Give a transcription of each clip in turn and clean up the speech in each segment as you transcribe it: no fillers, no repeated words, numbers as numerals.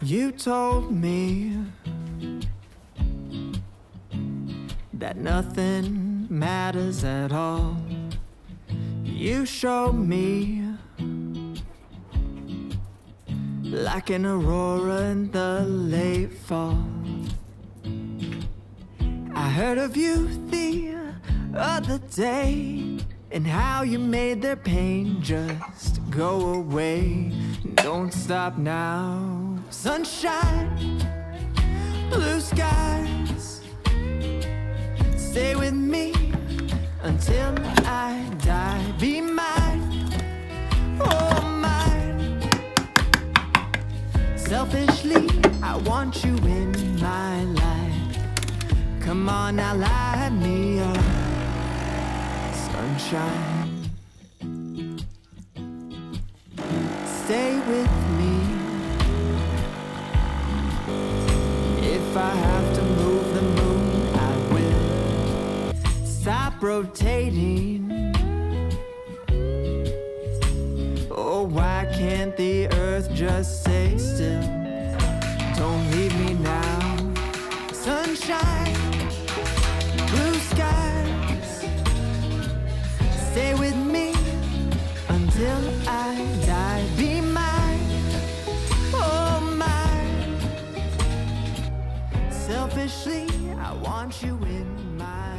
You told me that nothing matters at all. You showed me like an aurora in the late fall. I heard of you the other day, and how you made their pain just go away. Don't stop now. Sunshine, blue skies, stay with me until I die. Be mine, oh mine. Selfishly, I want you in my life. Come on now, light me up. Sunshine, stay with me. If I have to move the moon, I will. Stop rotating. Oh, why can't the earth just stay still? Don't leave me now. Sunshine, blue skies, stay with me until I die. Be mine, oh mine. Selfishly, I want you in my life.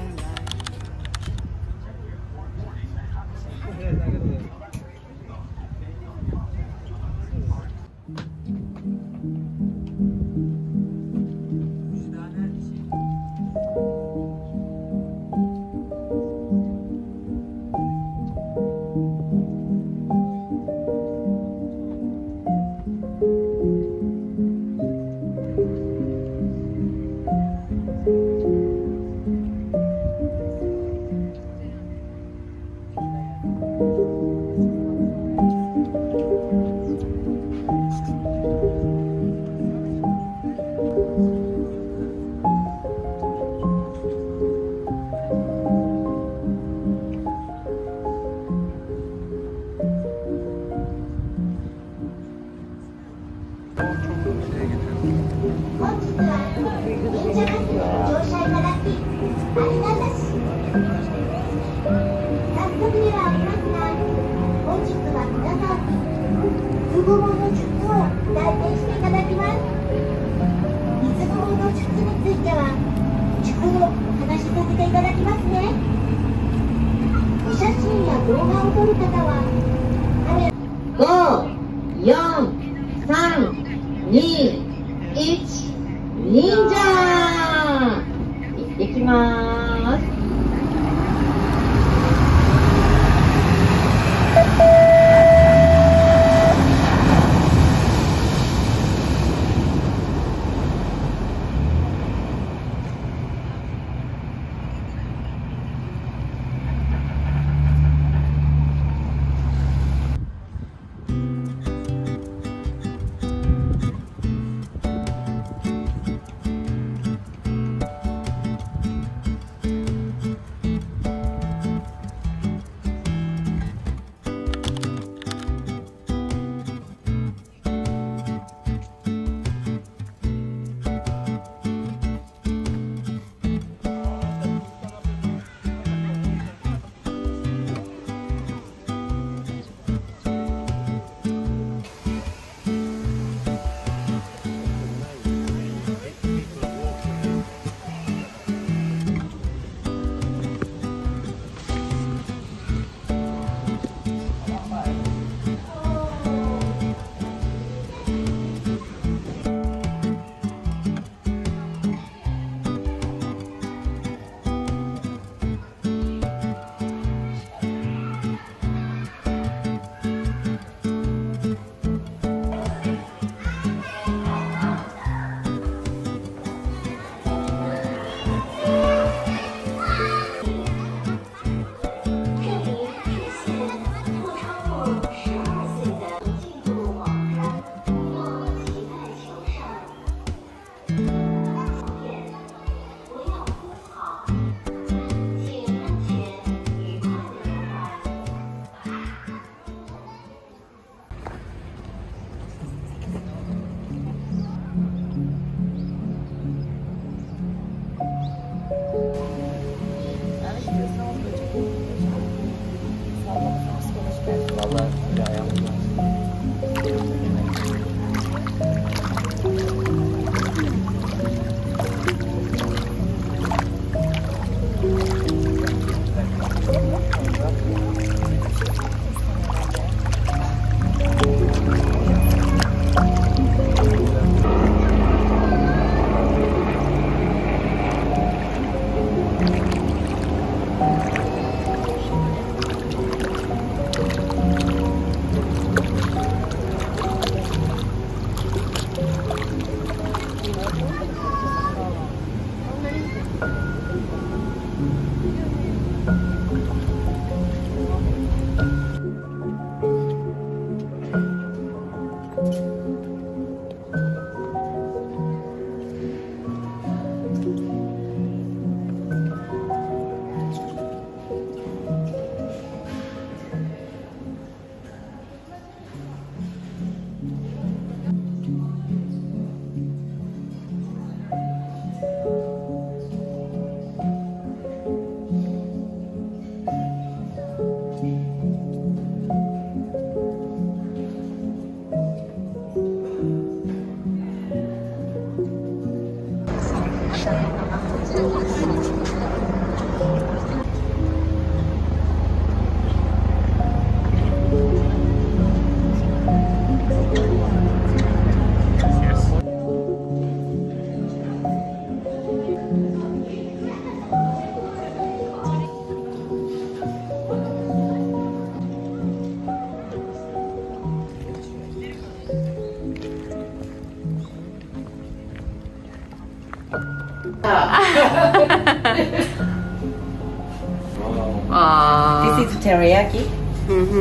beef teriyaki.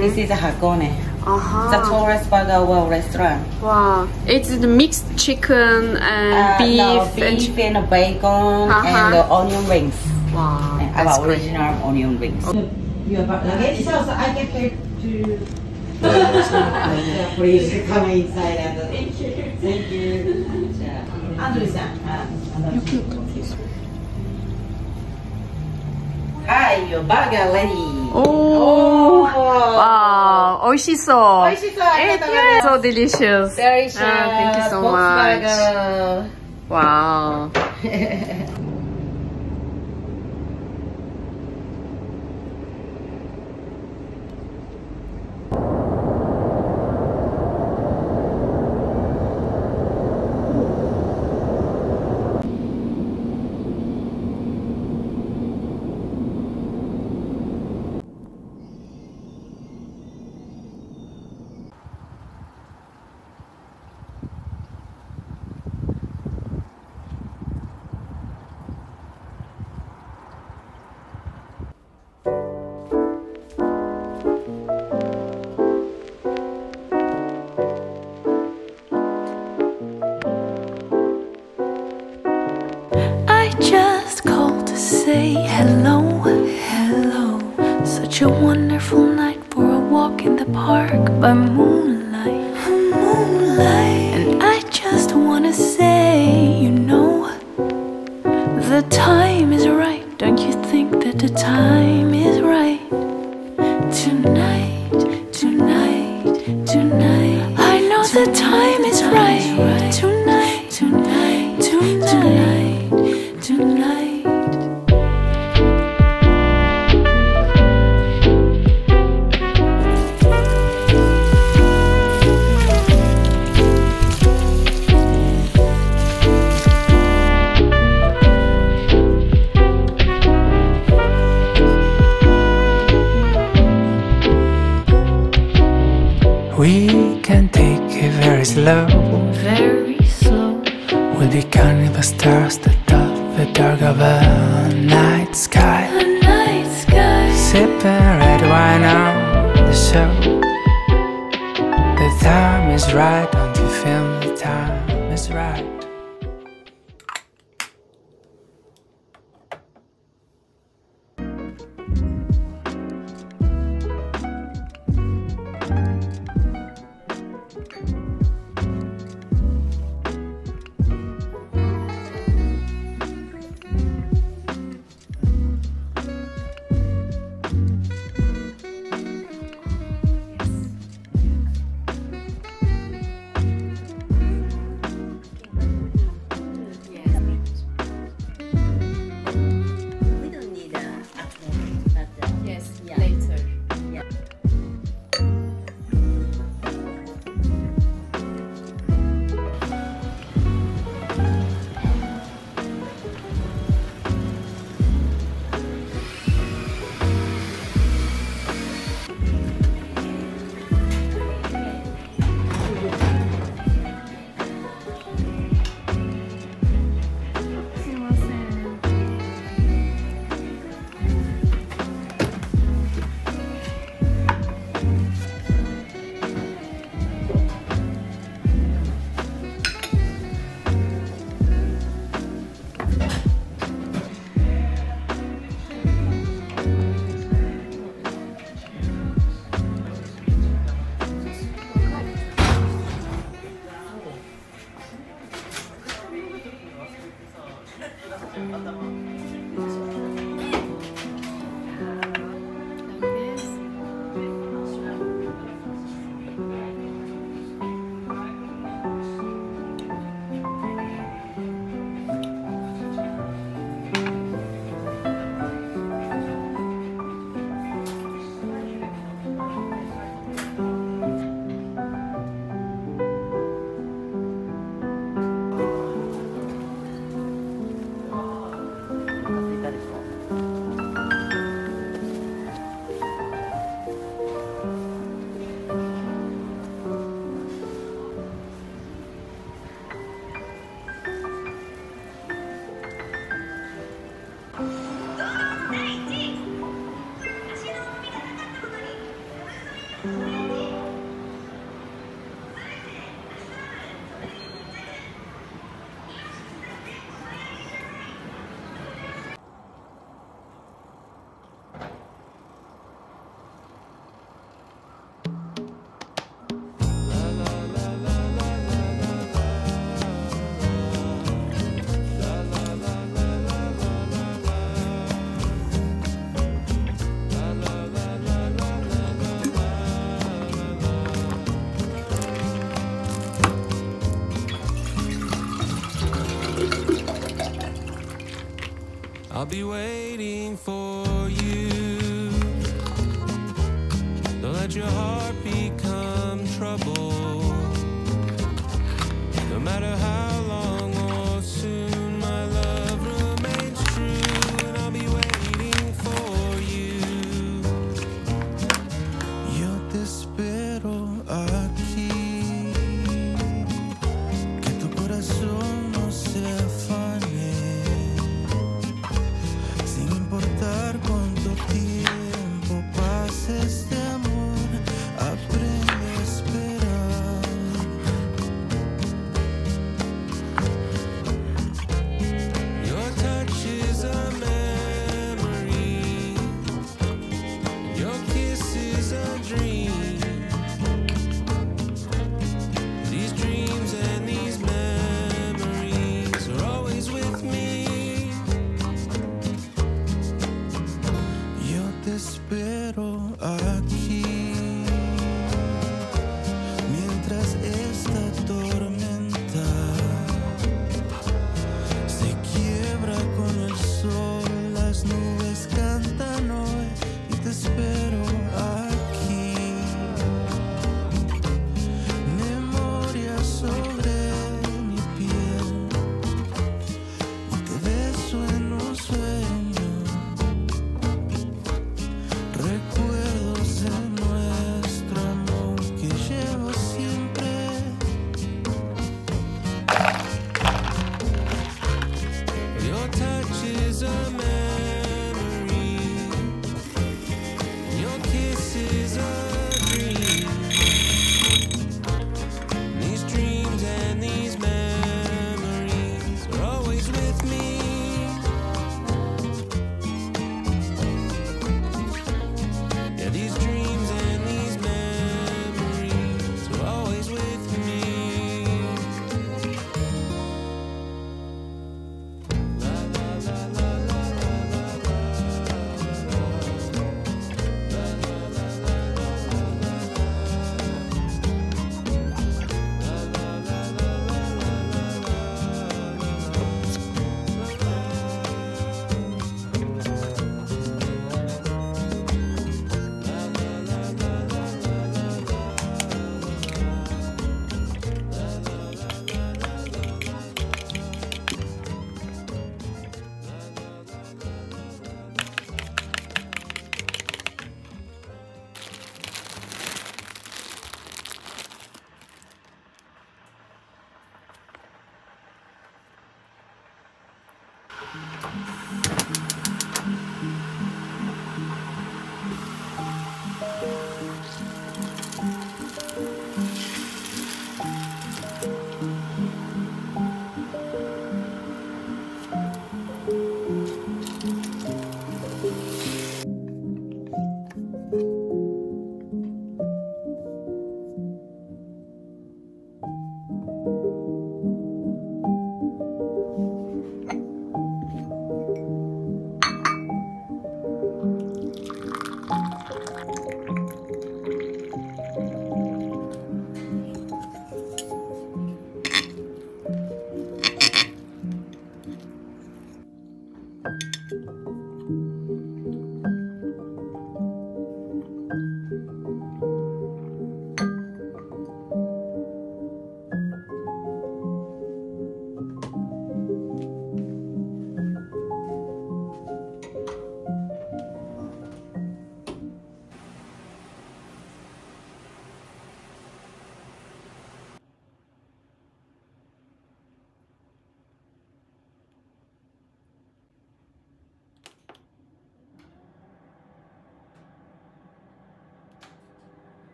This is a Hakone. The Torres Burger Well restaurant. Wow. It's the mixed chicken and beef. No, beef and bacon and the onion rings. Wow. And That's our great. original onion rings. Your luggage, so I get paid to. Please come inside and thank you. Thank you. Andrew-san. Hi, your burger ready. Oh, wow, 美味しそう. It's so delicious. Delicious. Thank you so much. Burger. Wow. I just called to say hello, hello. Such a wonderful night for a walk in the park by moonlight, moonlight. And I just wanna say, you know, the time is right. Don't you think that the time is right? Tonight, tonight, tonight. I know the time is right. Tonight, tonight, tonight, tonight. We can take it very slow. Very slow. We'll be counting the stars that dot the dark of a night sky. The night sky. Sipping red wine on the show. The time is right, don't you feel the time is right? be waiting for you. Don't let your heart become trouble. No matter how long or soon, my love remains true, and I'll be waiting for you. Yo te espero aquí, que tu corazón no se afane, sin importar cuánto tiempo pase este amor, aprende a esperar. Your touch is a memory, your kiss is a dream. These dreams and these memories are always with me. Yo te espero aquí, mientras esta tormenta se quiebra con el sol, las nubes cantan hoy y te espero aquí. Memoria sobre mi piel y te beso en un sueño. Recuerdos de nuestro amor que llevo siempre. Your touch is a memory, your kiss is a dream. These dreams and these memories are always with me. Yeah, these dreams and these memories are always with me. La la la la la la la la. La la la la la la la la. La la la la la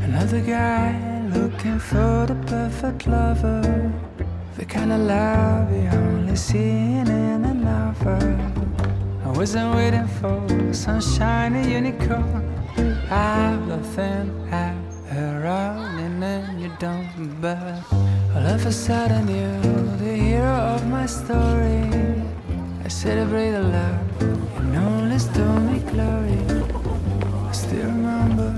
Another guy looking for the perfect lover, the kind of love you only see in a novel. I wasn't waiting for some shiny unicorn out of thin air, running and you don't. But all of a sudden you're the hero of my story. I celebrate the love and only stole me glory. I still remember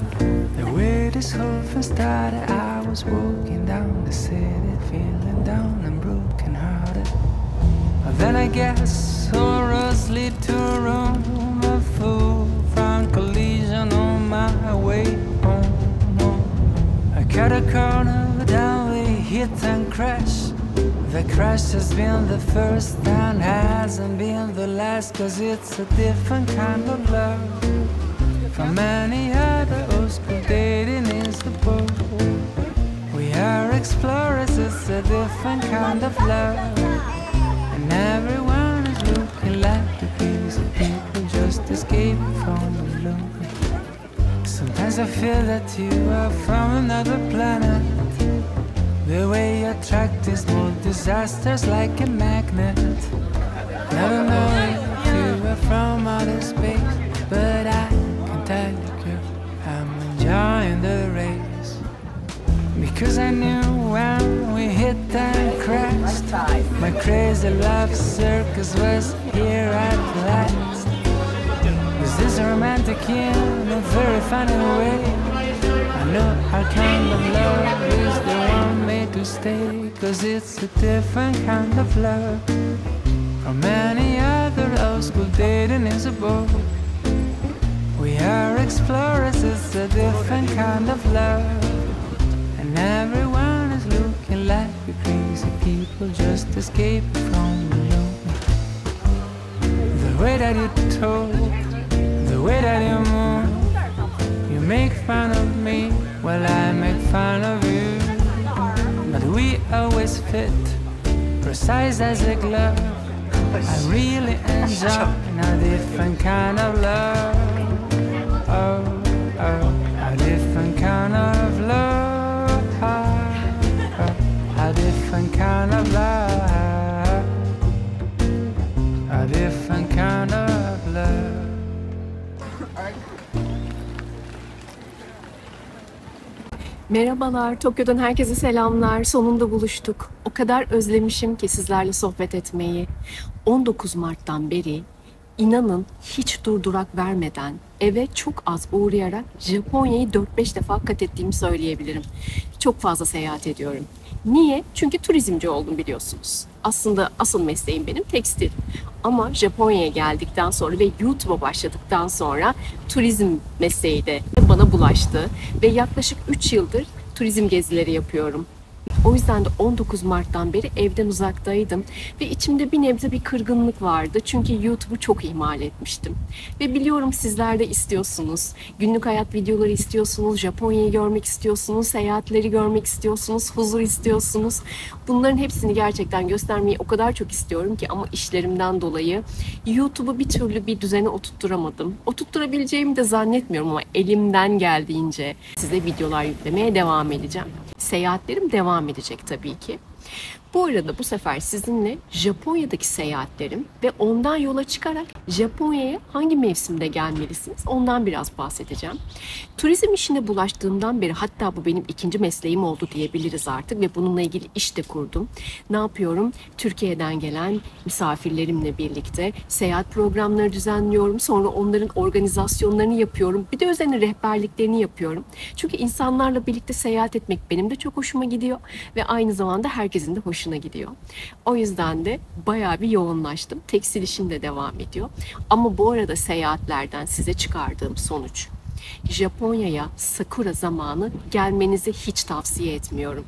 the way this whole thing started. I was walking down the city, feeling down and broken hearted. But then I guess all roads lead to Rome. A full front collision on my way home. I cut a corner, down we hit and crash. The crash has been the first and hasn't been the last, 'cause it's a different kind of love from any other old school dating is the boat. We are explorers, it's a different kind of love. And everyone is looking like the piece of people just escaping from the loop. Sometimes I feel that you are from another planet. The way you attract these more disasters like a magnet. Never know if you are from outer space, but I can tell you, girl, I'm enjoying the race. Because I knew when we hit and crashed, my crazy love circus was here at last. Is this romantic in a very funny way? I know our kind of love is the one made to stay, 'cause it's a different kind of love from any other old school dating is a boat. We are explorers, it's a different kind of love. And everyone is looking like the crazy people just escaping from the loop. The way that you talk, the way that you move, you make fun of me while I make fun of you. But we always fit, precise as a glove. I really enjoy a different kind of love. Oh, oh, a different kind of love. A different kind of love. A different kind of love. Merhabalar, Tokyo'dan herkese selamlar. Sonunda buluştuk. O kadar özlemişim ki sizlerle sohbet etmeyi. 19 Mart'tan beri inanın hiç durdurak vermeden eve çok az uğrayarak Japonya'yı 4-5 defa kat ettiğimi söyleyebilirim. Çok fazla seyahat ediyorum. Niye? Çünkü turizmci oldum biliyorsunuz. Aslında asıl mesleğim benim tekstil. Ama Japonya'ya geldikten sonra ve YouTube'a başladıktan sonra turizm mesleği de bana bulaştı. Ve yaklaşık 3 yıldır turizm gezileri yapıyorum. O yüzden de 19 Mart'tan beri evden uzaktaydım ve içimde bir nebze bir kırgınlık vardı. Çünkü YouTube'u çok ihmal etmiştim. Ve biliyorum sizler de istiyorsunuz. Günlük hayat videoları istiyorsunuz, Japonya'yı görmek istiyorsunuz, seyahatleri görmek istiyorsunuz, huzur istiyorsunuz. Bunların hepsini gerçekten göstermeyi o kadar çok istiyorum ki ama işlerimden dolayı YouTube'u bir türlü bir düzene oturtturamadım. Oturtturabileceğimi de zannetmiyorum ama elimden geldiğince size videolar yüklemeye devam edeceğim. Seyahatlerim devam edecek tabii ki. Bu arada bu sefer sizinle Japonya'daki seyahatlerim ve ondan yola çıkarak Japonya'ya hangi mevsimde gelmelisiniz ondan biraz bahsedeceğim. Turizm işine bulaştığımdan beri, hatta bu benim ikinci mesleğim oldu diyebiliriz artık ve bununla ilgili iş de kurdum. Ne yapıyorum? Türkiye'den gelen misafirlerimle birlikte seyahat programları düzenliyorum. Sonra onların organizasyonlarını yapıyorum. Bir de üzerine rehberliklerini yapıyorum. Çünkü insanlarla birlikte seyahat etmek benim de çok hoşuma gidiyor ve aynı zamanda herkesin de hoşuna gidiyor. O yüzden de bayağı bir yoğunlaştım. Tekstil işim de devam ediyor. Ama bu arada seyahatlerden size çıkardığım sonuç: Japonya'ya sakura zamanı gelmenizi hiç tavsiye etmiyorum.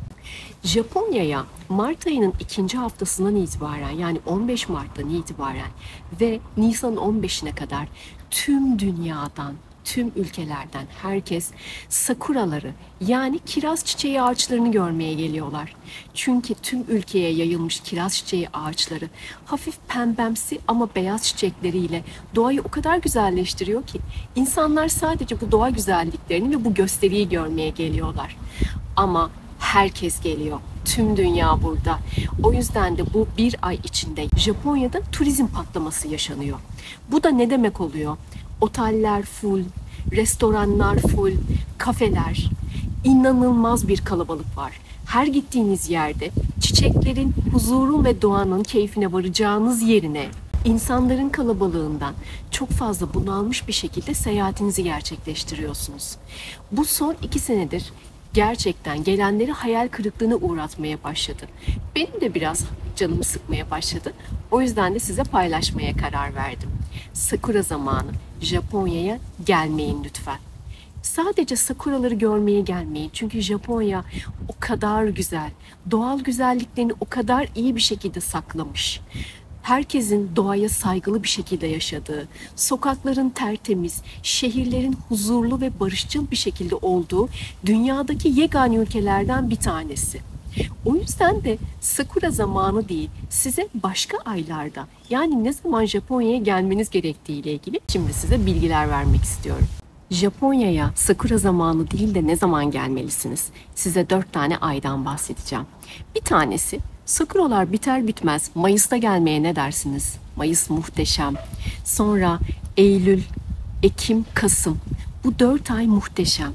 Japonya'ya Mart ayının 2. haftasından itibaren, yani 15 Mart'tan itibaren ve Nisan'ın 15'ine kadar tüm dünyadan, tüm ülkelerden herkes sakuraları, yani kiraz çiçeği ağaçlarını görmeye geliyorlar. Çünkü tüm ülkeye yayılmış kiraz çiçeği ağaçları hafif pembemsi ama beyaz çiçekleriyle doğayı o kadar güzelleştiriyor ki insanlar sadece bu doğa güzelliklerini ve bu gösteriyi görmeye geliyorlar. Ama herkes geliyor. tüm dünya burada. O yüzden de bu bir ay içinde Japonya'da turizm patlaması yaşanıyor. Bu da ne demek oluyor? Oteller full, restoranlar full, kafeler. İnanılmaz bir kalabalık var. Her gittiğiniz yerde çiçeklerin, huzurun ve doğanın keyfine varacağınız yerine insanların kalabalığından çok fazla bunalmış bir şekilde seyahatinizi gerçekleştiriyorsunuz. Bu son 2 senedir gerçekten gelenleri hayal kırıklığına uğratmaya başladı. Benim de biraz canımı sıkmaya başladı. O yüzden de size paylaşmaya karar verdim. Sakura zamanı. Japonya'ya gelmeyin lütfen. Sadece sakuraları görmeye gelmeyin. Çünkü Japonya o kadar güzel. Doğal güzelliklerini o kadar iyi bir şekilde saklamış. Herkesin doğaya saygılı bir şekilde yaşadığı, sokakların tertemiz, şehirlerin huzurlu ve barışçıl bir şekilde olduğu dünyadaki yegane ülkelerden bir tanesi. O yüzden de sakura zamanı değil, size başka aylarda, yani ne zaman Japonya'ya gelmeniz gerektiği ile ilgili şimdi size bilgiler vermek istiyorum. Japonya'ya sakura zamanı değil de ne zaman gelmelisiniz? Size 4 tane aydan bahsedeceğim. Bir tanesi, sakuralar biter bitmez Mayıs'ta gelmeye ne dersiniz? Mayıs muhteşem. Sonra Eylül, Ekim, Kasım. Bu 4 ay muhteşem.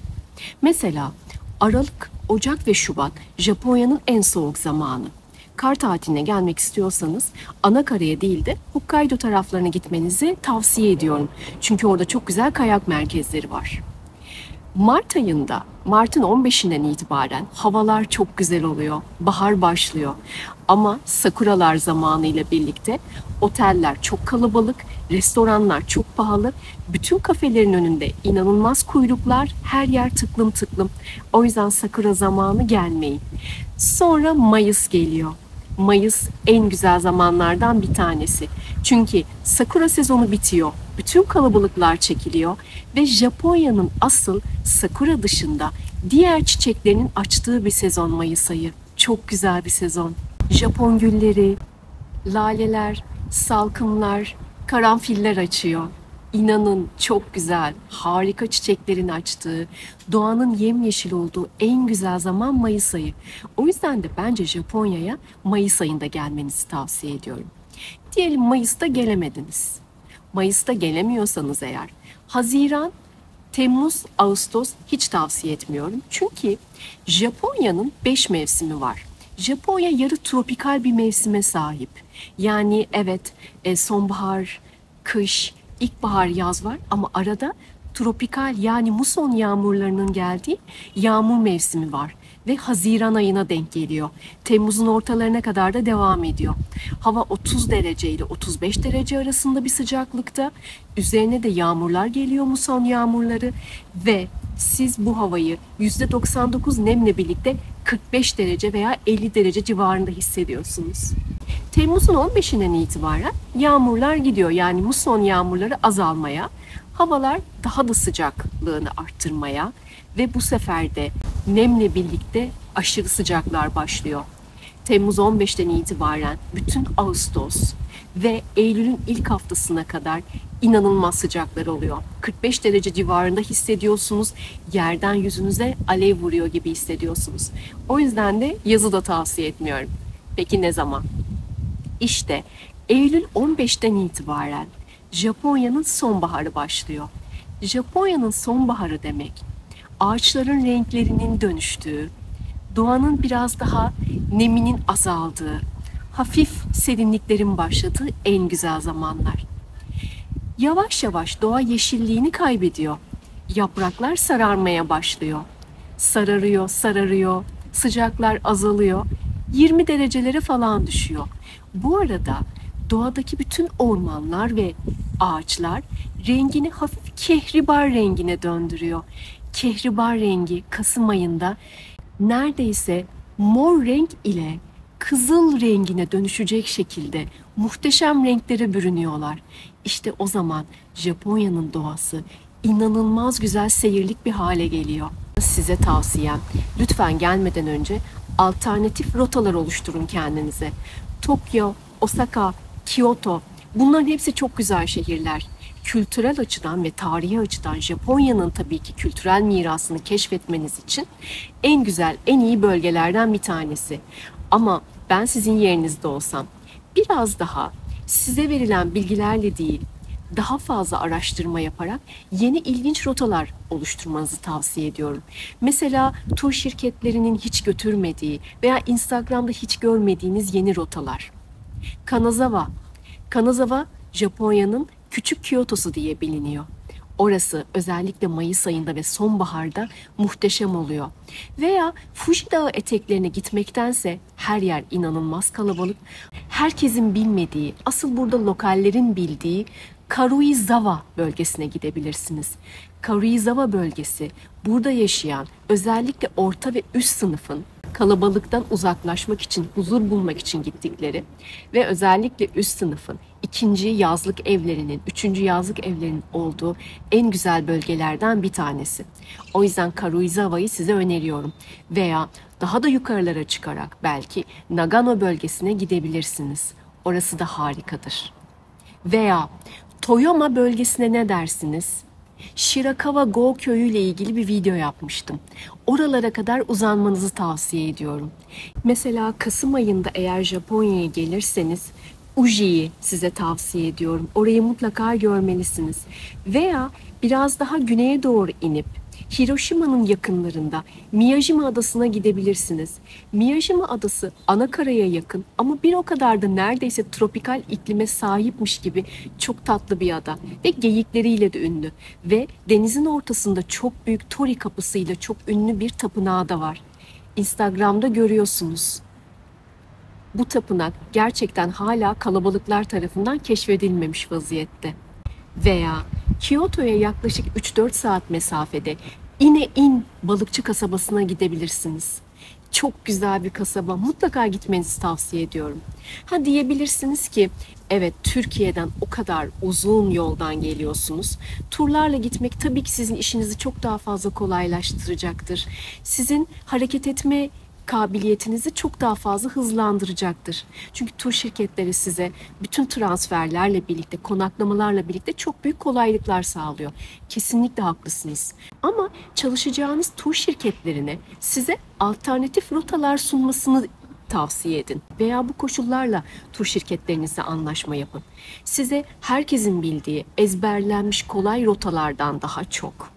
Mesela Aralık, Ocak ve Şubat Japonya'nın en soğuk zamanı. Kar tatiline gelmek istiyorsanız Anakara'ya değil de Hokkaido taraflarına gitmenizi tavsiye ediyorum. Çünkü orada çok güzel kayak merkezleri var. Mart ayında, Mart'ın 15'inden itibaren havalar çok güzel oluyor. Bahar başlıyor. Ama sakuralar zamanıyla birlikte oteller çok kalabalık, restoranlar çok pahalı. Bütün kafelerin önünde inanılmaz kuyruklar, her yer tıklım tıklım. O yüzden sakura zamanı gelmeyin. Sonra Mayıs geliyor. Mayıs en güzel zamanlardan bir tanesi. Çünkü sakura sezonu bitiyor. Bütün kalabalıklar çekiliyor ve Japonya'nın asıl sakura dışında diğer çiçeklerinin açtığı bir sezon Mayıs ayı. Çok güzel bir sezon. Japon gülleri, laleler, salkımlar, karanfiller açıyor. İnanın çok güzel, harika çiçeklerin açtığı, doğanın yemyeşil olduğu en güzel zaman Mayıs ayı. O yüzden de bence Japonya'ya Mayıs ayında gelmenizi tavsiye ediyorum. Diyelim Mayıs'ta gelemediniz. Mayıs'ta gelemiyorsanız eğer, Haziran, Temmuz, Ağustos hiç tavsiye etmiyorum. Çünkü Japonya'nın 5 mevsimi var. Japonya yarı tropikal bir mevsime sahip. Yani evet, sonbahar, kış, İlkbahar, yaz var ama arada tropikal yani muson yağmurlarının geldiği yağmur mevsimi var ve Haziran ayına denk geliyor. Temmuz'un ortalarına kadar da devam ediyor. Hava 30 derece ile 35 derece arasında bir sıcaklıkta. Üzerine de yağmurlar geliyor, muson yağmurları ve siz bu havayı %99 nemle birlikte 45 derece veya 50 derece civarında hissediyorsunuz. Temmuz'un 15'inden itibaren yağmurlar gidiyor. Yani muson yağmurları azalmaya, havalar daha da sıcaklığını arttırmaya ve bu sefer de nemle birlikte aşırı sıcaklar başlıyor. Temmuz 15'ten itibaren bütün Ağustos ve Eylül'ün ilk haftasına kadar inanılmaz sıcaklar oluyor. 45 derece civarında hissediyorsunuz. Yerden yüzünüze alev vuruyor gibi hissediyorsunuz. O yüzden de yazı da tavsiye etmiyorum. Peki ne zaman? İşte Eylül 15'ten itibaren Japonya'nın sonbaharı başlıyor. Japonya'nın sonbaharı demek, ağaçların renklerinin dönüştüğü, doğanın biraz daha neminin azaldığı, hafif serinliklerin başladığı en güzel zamanlar. Yavaş yavaş doğa yeşilliğini kaybediyor. Yapraklar sararmaya başlıyor. Sararıyor, sararıyor, sıcaklar azalıyor. 20 derecelere falan düşüyor. Bu arada doğadaki bütün ormanlar ve ağaçlar rengini hafif kehribar rengine döndürüyor. Kehribar rengi Kasım ayında neredeyse mor renk ile kızıl rengine dönüşecek şekilde muhteşem renklere bürünüyorlar. İşte o zaman Japonya'nın doğası inanılmaz güzel seyirlik bir hale geliyor. Size tavsiyem, lütfen gelmeden önce alternatif rotalar oluşturun kendinize. Tokyo, Osaka, Kyoto, bunların hepsi çok güzel şehirler. kültürel açıdan ve tarihi açıdan Japonya'nın tabii ki kültürel mirasını keşfetmeniz için en güzel, en iyi bölgelerden bir tanesi. Ama ben sizin yerinizde olsam biraz daha size verilen bilgilerle değil, daha fazla araştırma yaparak yeni ilginç rotalar oluşturmanızı tavsiye ediyorum. Mesela tur şirketlerinin hiç götürmediği veya Instagram'da hiç görmediğiniz yeni rotalar. Kanazawa. Kanazawa, Japonya'nın küçük Kyoto'su diye biliniyor. Orası özellikle Mayıs ayında ve sonbaharda muhteşem oluyor. Veya Fuji Dağı eteklerine gitmektense her yer inanılmaz kalabalık. Herkesin bilmediği, asıl burada lokallerin bildiği Karuizawa bölgesine gidebilirsiniz. Karuizawa bölgesi burada yaşayan özellikle orta ve üst sınıfın kalabalıktan uzaklaşmak için, huzur bulmak için gittikleri ve özellikle üst sınıfın ikinci yazlık evlerinin, üçüncü yazlık evlerinin olduğu en güzel bölgelerden bir tanesi. O yüzden Karuizawa'yı size öneriyorum. Veya daha da yukarılara çıkarak belki Nagano bölgesine gidebilirsiniz. Orası da harikadır. Veya Toyama bölgesine ne dersiniz? Shirakawa-go köyü ile ilgili bir video yapmıştım. Oralara kadar uzanmanızı tavsiye ediyorum. Mesela Kasım ayında eğer Japonya'ya gelirseniz Uji'yi size tavsiye ediyorum. Orayı mutlaka görmelisiniz. Veya biraz daha güneye doğru inip Hiroşima'nın yakınlarında Miyajima Adası'na gidebilirsiniz. Miyajima Adası ana karaya yakın ama bir o kadar da neredeyse tropikal iklime sahipmiş gibi çok tatlı bir ada ve geyikleriyle de ünlü. Ve denizin ortasında çok büyük Tori kapısıyla çok ünlü bir tapınağı da var. Instagram'da görüyorsunuz. Bu tapınak gerçekten hala kalabalıklar tarafından keşfedilmemiş vaziyette. Veya Kyoto'ya yaklaşık 3-4 saat mesafede In balıkçı kasabasına gidebilirsiniz. Çok güzel bir kasaba. Mutlaka gitmenizi tavsiye ediyorum. Ha diyebilirsiniz ki evet Türkiye'den o kadar uzun yoldan geliyorsunuz. Turlarla gitmek tabii ki sizin işinizi çok daha fazla kolaylaştıracaktır. Sizin hareket etme kabiliyetinizi çok daha fazla hızlandıracaktır. Çünkü tur şirketleri size bütün transferlerle birlikte, konaklamalarla birlikte çok büyük kolaylıklar sağlıyor. Kesinlikle haklısınız. Ama çalışacağınız tur şirketlerine size alternatif rotalar sunmasını tavsiye edin. Veya bu koşullarla tur şirketlerinizle anlaşma yapın. Size herkesin bildiği, ezberlenmiş kolay rotalardan daha çok,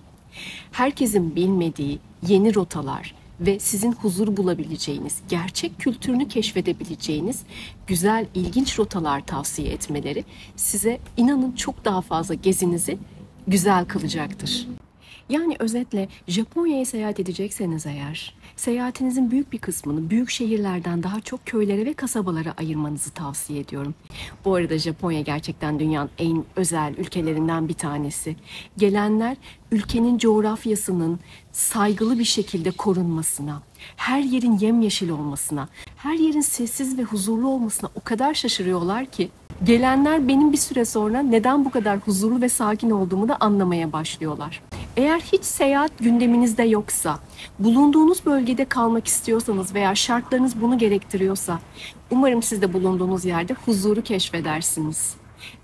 herkesin bilmediği yeni rotalar ve sizin huzur bulabileceğiniz, gerçek kültürünü keşfedebileceğiniz güzel, ilginç rotalar tavsiye etmeleri size inanın çok daha fazla gezinizi güzel kılacaktır. Yani özetle Japonya'ya seyahat edecekseniz eğer, seyahatinizin büyük bir kısmını büyük şehirlerden daha çok köylere ve kasabalara ayırmanızı tavsiye ediyorum. Bu arada Japonya gerçekten dünyanın en özel ülkelerinden bir tanesi. Gelenler ülkenin coğrafyasının saygılı bir şekilde korunmasına, her yerin yemyeşil olmasına, her yerin sessiz ve huzurlu olmasına o kadar şaşırıyorlar ki gelenler benim bir süre sonra neden bu kadar huzurlu ve sakin olduğumu da anlamaya başlıyorlar. Eğer hiç seyahat gündeminizde yoksa, bulunduğunuz bölgede kalmak istiyorsanız veya şartlarınız bunu gerektiriyorsa, umarım siz de bulunduğunuz yerde huzuru keşfedersiniz.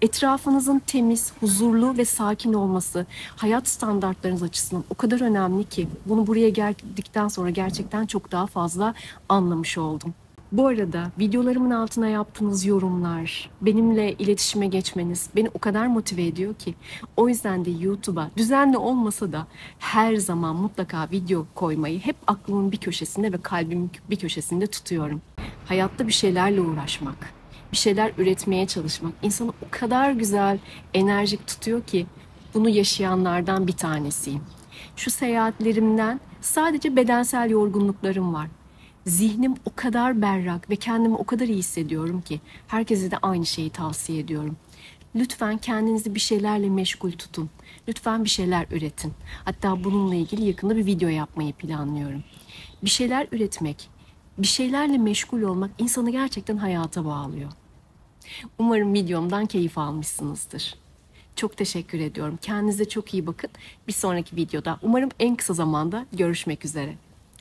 Etrafınızın temiz, huzurlu ve sakin olması hayat standartlarınız açısından o kadar önemli ki bunu buraya geldikten sonra gerçekten çok daha fazla anlamış oldum. Bu arada videolarımın altına yaptığınız yorumlar, benimle iletişime geçmeniz beni o kadar motive ediyor ki. O yüzden de YouTube'a düzenli olmasa da her zaman mutlaka video koymayı hep aklımın bir köşesinde ve kalbimin bir köşesinde tutuyorum. Hayatta bir şeylerle uğraşmak, bir şeyler üretmeye çalışmak insanı o kadar güzel, enerjik tutuyor ki bunu yaşayanlardan bir tanesiyim. Şu seyahatlerimden sadece bedensel yorgunluklarım var. Zihnim o kadar berrak ve kendimi o kadar iyi hissediyorum ki herkese de aynı şeyi tavsiye ediyorum. Lütfen kendinizi bir şeylerle meşgul tutun. Lütfen bir şeyler üretin. Hatta bununla ilgili yakında bir video yapmayı planlıyorum. Bir şeyler üretmek, bir şeylerle meşgul olmak insanı gerçekten hayata bağlıyor. Umarım videomdan keyif almışsınızdır. Çok teşekkür ediyorum. Kendinize çok iyi bakın. Bir sonraki videoda umarım en kısa zamanda görüşmek üzere.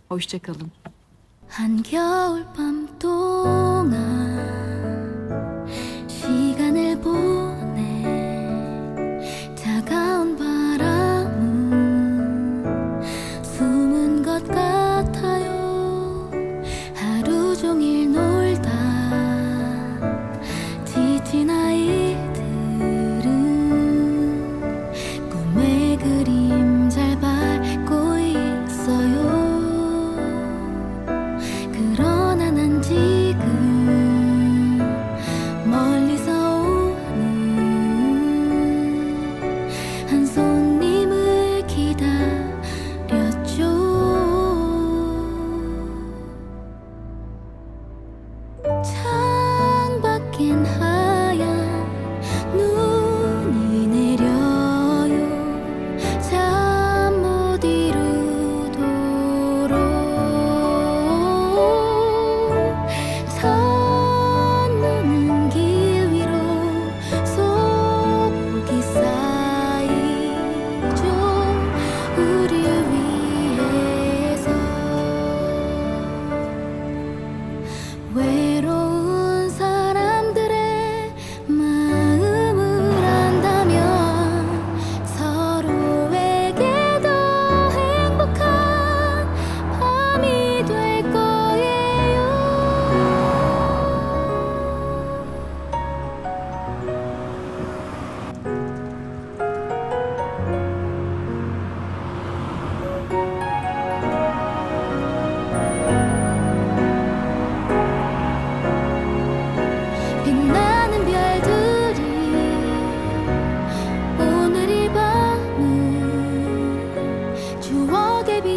Hoşça kalın. 한겨울밤 동안 시간을 보내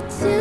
to